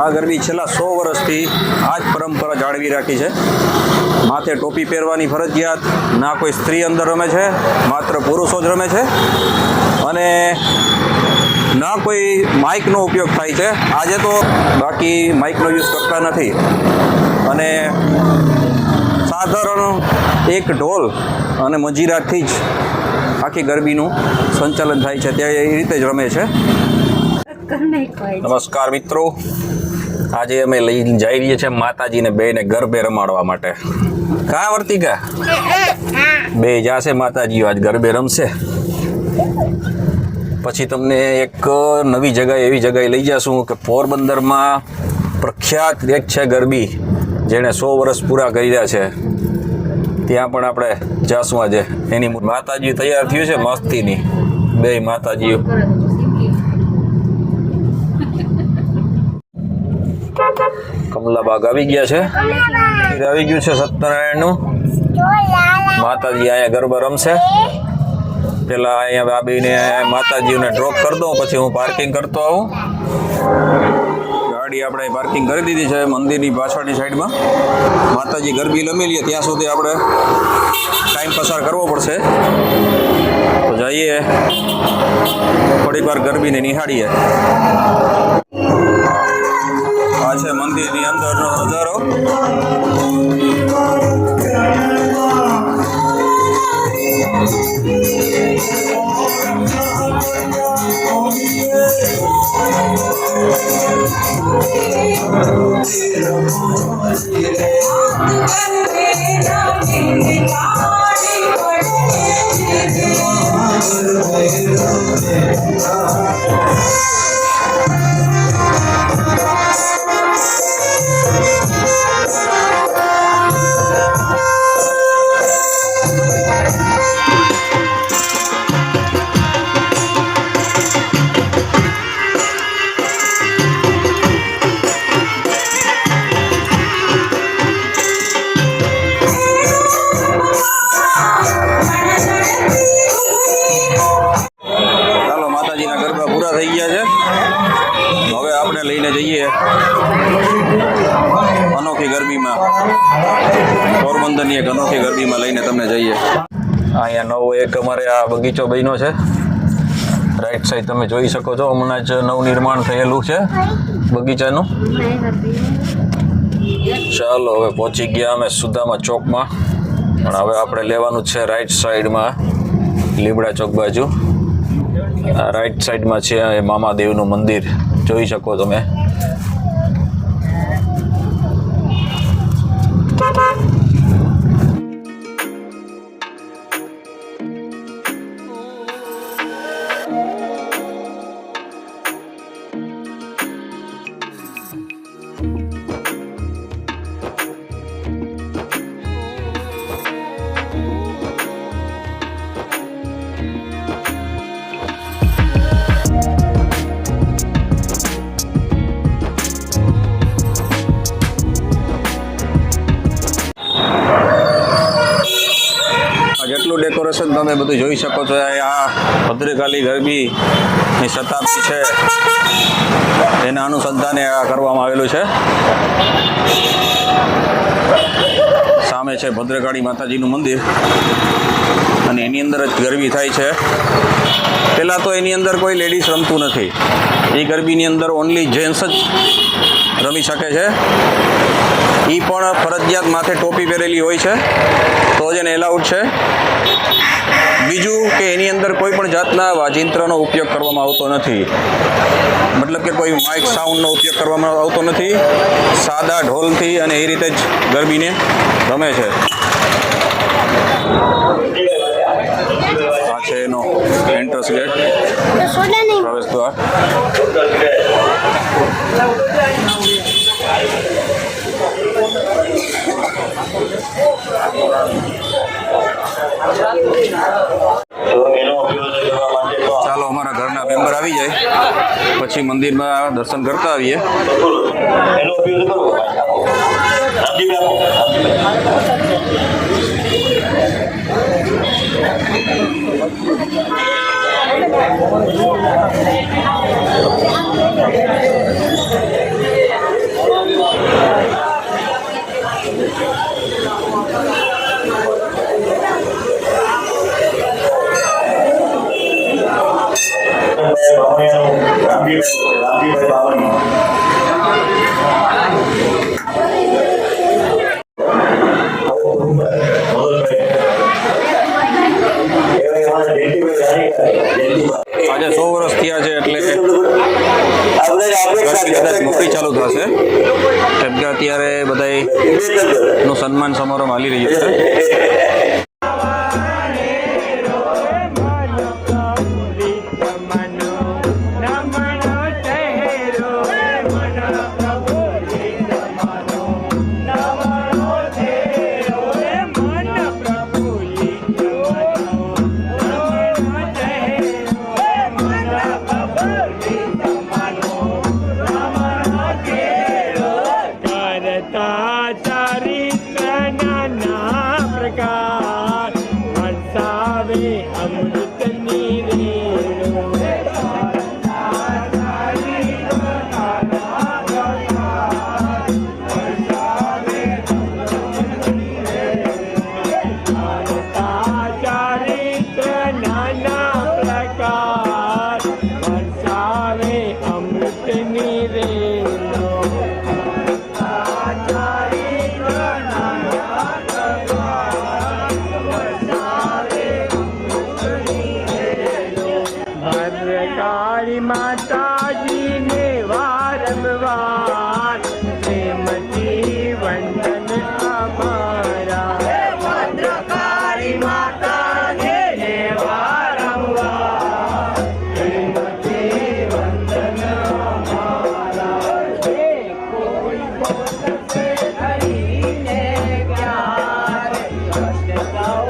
આ ગરબી છેલ્લા 100 વર્ષથી આ જ પરંપરા જાળવી રાખી છે. માથે ટોપી પહેરવાની ફરજિયાત, ના કોઈ સ્ત્રી અંદર રમે છે, માત્ર પુરુષો જ રમે છે અને ના કોઈ માઇકનો ઉપયોગ થાય છે. આજે તો બાકી માઇકનો યુઝ કરતા નથી અને સાધારણ એક ઢોલ અને મંજીરાથી જ આખી ગરબીનું સંચાલન થાય છે. તે એ રીતે જ રમે છે. નમસ્કાર મિત્રો, આજે અમે લઈને જઈ રહીએ છીએ માતાજીને બેને ગરબે રમાડવા માટે. કા વર્તિકા બે જાશે માતાજીઓ આજ ગરબે રમશે. પછી તમને એક નવી જગ્યાએ, એવી જગ્યાએ લઈ જશું કે પોરબંદરમાં પ્રખ્યાત એક છે ગરબી, જેણે 100 વર્ષ પૂરા કર્યા છે. ત્યાં પણ આપણે જાશું આજે. એની માતાજી તૈયાર થયું છે મસ્તીની, બે માતાજીઓ. કમલાબાગ આવી ગયા છે, આવી ગયું છે સત્યનારાયણનું. માતાજી અહીંયા ગરબા રમશે. પેલા અહીંયા આ બેને માતાજીઓને ડ્રોપ કરી દઉં, પછી હું પાર્કિંગ કરતો આવું. ગાડી આપણે પાર્કિંગ કરી દીધી છે મંદિરની પાછળની સાઈડમાં. માતાજી ગરબી રમી લઈએ ત્યાં સુધી આપણે ટાઈમ પસાર કરવો પડશે. તો જઈએ, થોડીક વાર ગરબીને નિહાળીએ. આ છે મંદિરની અંદરનો નજારો. થઈ ગયા છે. હવે આપણે લઈને જઈએ અનોખી ગરબીમાં, પોરબંદરની એક અનોખી ગરબીમાં લઈને તમને જઈએ. અહીંયા નવો એક અમારે આ બગીચો બન્યો છે. રાઈટ સાઈડ તમે જોઈ શકો છો, હમણાં જ નવનિર્માણ થયેલું છે બગીચાનું. ચાલો હવે પહોંચી ગયા અમે સુદામા ચોકમાં. પણ હવે આપણે લેવાનું છે રાઈટ સાઈડમાં લીમડા ચોક બાજુ. આ રાઈટ સાઈડમાં છે એ મામાદેવનું મંદિર, જોઈ શકો તમે. જેટલું ડેકોરેશન તમે બધું જોઈ શકો છો. આ ભદ્રકાલી ગરબીની શતાબ્દી છે, એના અનુસંધાને આ કરવામાં આવેલું છે. સામે છે ભદ્રકાળી માતાજીનું મંદિર અને એની અંદર જ ગરબી થાય છે. પહેલાં તો એની અંદર કોઈ લેડીઝ રમતું નથી. એ ગરબીની અંદર ઓનલી જેન્ટ્સ જ રમી શકે છે. એ પણ ફરજિયાત માથે ટોપી પહેરેલી હોય છે તો જ એને એલાઉડ છે. બીજું કે એની અંદર કોઈ પણ જાતના વાજિંત્રનો ઉપયોગ કરવામાં આવતો નથી. મતલબ કે કોઈ માઇક સાઉન્ડનો ઉપયોગ કરવામાં આવતો નથી. સાદા ઢોલથી અને એ રીતે જ ગરબીને રમે છે. આ છે એનો એન્ટ્રન્સ ગેટ, પ્રવેશ દ્વાર. ચાલો અમારા ઘરના મેમ્બર આવી જાય પછી મંદિરમાં દર્શન કરતા આવીએ. કદાચ નોકરી ચાલુ થશે, કેમ કે અત્યારે બધાનું સન્માન સમારોહ હાલી રહ્યો છે. ભદ્રકાળી માતાજીને વારંવાર પ્રેમથી વંદન અમારા. ભદ્રકાળી માતાજીને વારંવાર પ્રેમથી વંદન અમારા. કોઈ બોલશે હરીને ક્યારે કષ્ટ સૌ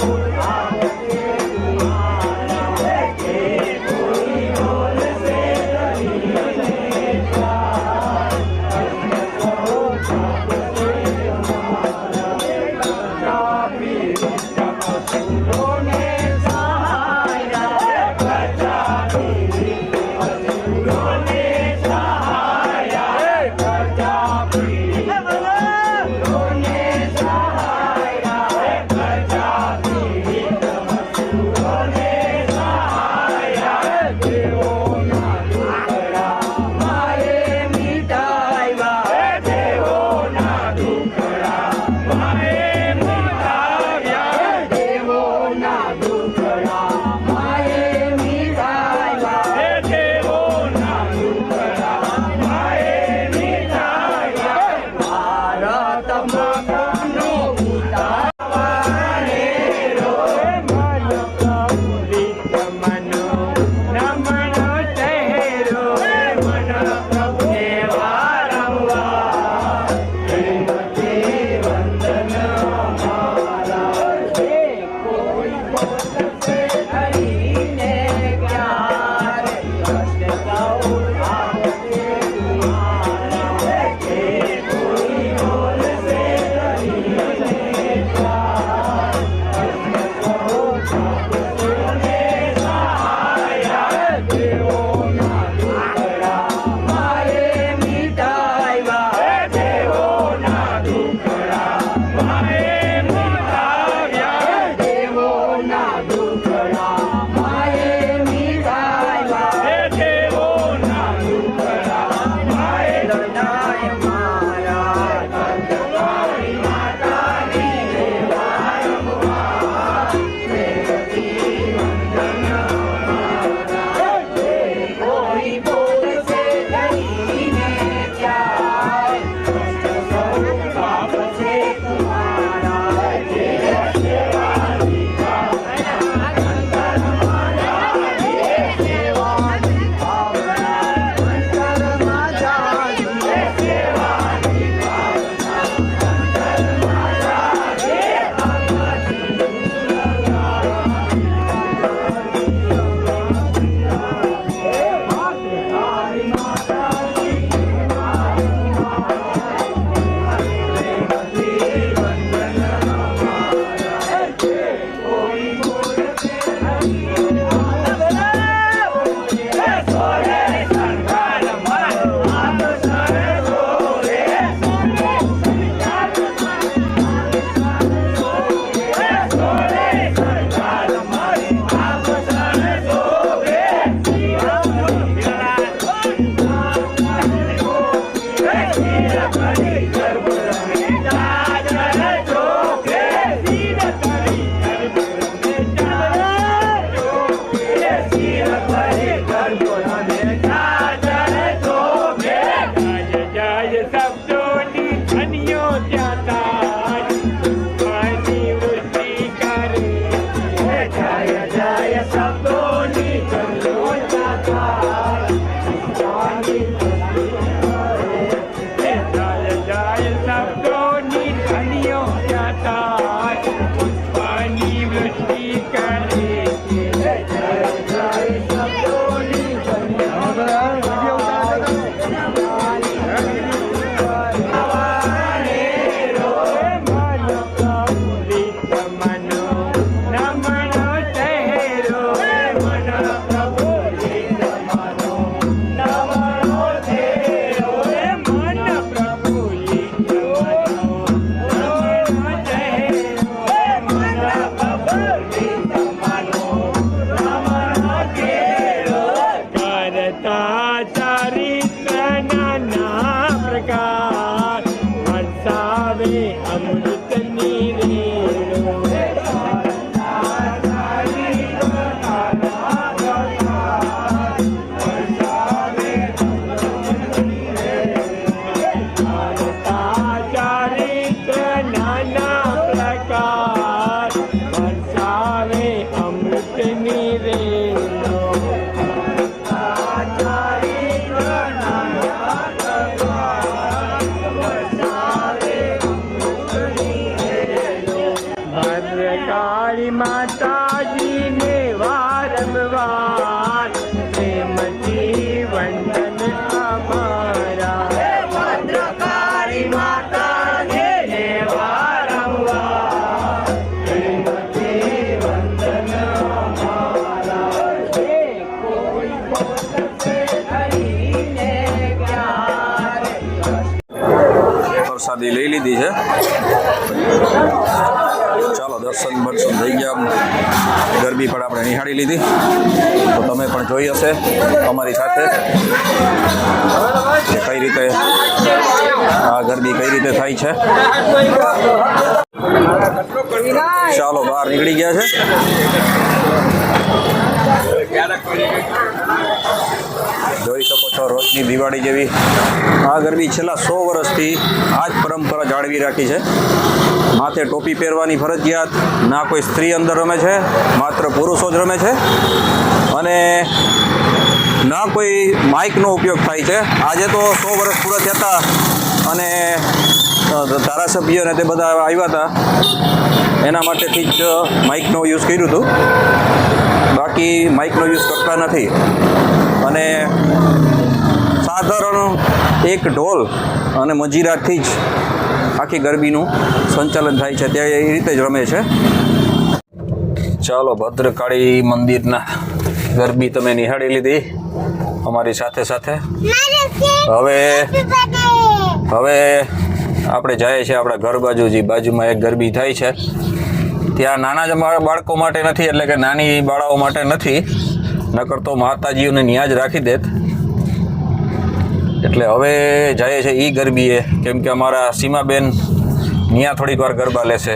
પ્રસાદી લઈ લીધી છે. ચાલો દર્શન બર્શન થઈ ગયા, ગરબી પણ આપણે નિહાળી લીધી. તો તમે પણ જોઈ હશે અમારી સાથે કે કઈ રીતે આ ગરબી કઈ રીતે થાય છે. ચાલો બહાર નીકળી ગયા છે. જોઈ શકો છો રોશની દિવાળી જેવી આ ગરબી છેલ્લા 100 વર્ષથી આ જ પરંપરા જાળવી રાખી છે. માથે ટોપી પહેરવાની ફરજિયાત, ના કોઈ સ્ત્રી અંદર રમે છે, માત્ર પુરુષો જ રમે છે અને ના કોઈ માઇકનો ઉપયોગ થાય છે. આજે તો 100 વર્ષ પૂરા થયા હતા અને ધારાસભ્ય અને તે બધા આવ્યા હતા, એના માટેથી જ માઇકનો યુઝ કર્યું હતું. બાકી માઇકનો યુઝ કરતા નથી અને સાધારણ એક ઢોલ અને મંજીરાથી જ આખી ગરબીનું સંચાલન થાય છે. તે એ રીતે જ રમે છે. ચાલો ભદ્રકાળી મંદિરના ગરબી તમે નિહાળી લીધી અમારી સાથે સાથે. હવે આપણે જઈએ છીએ આપણા ઘર બાજુ, જે બાજુમાં એક ગરબી થાય છે ત્યાં નાના બાળકો માટે નથી, એટલે કે નાની બાળાઓ માટે નથી, નકર તો માતાજીઓને ન્યા જ રાખી દેત. એટલે હવે જઈએ છીએ એ ગરબીએ, કેમ કે અમારા સીમાબેન ન્યા થોડીક વાર ગરબા લેશે.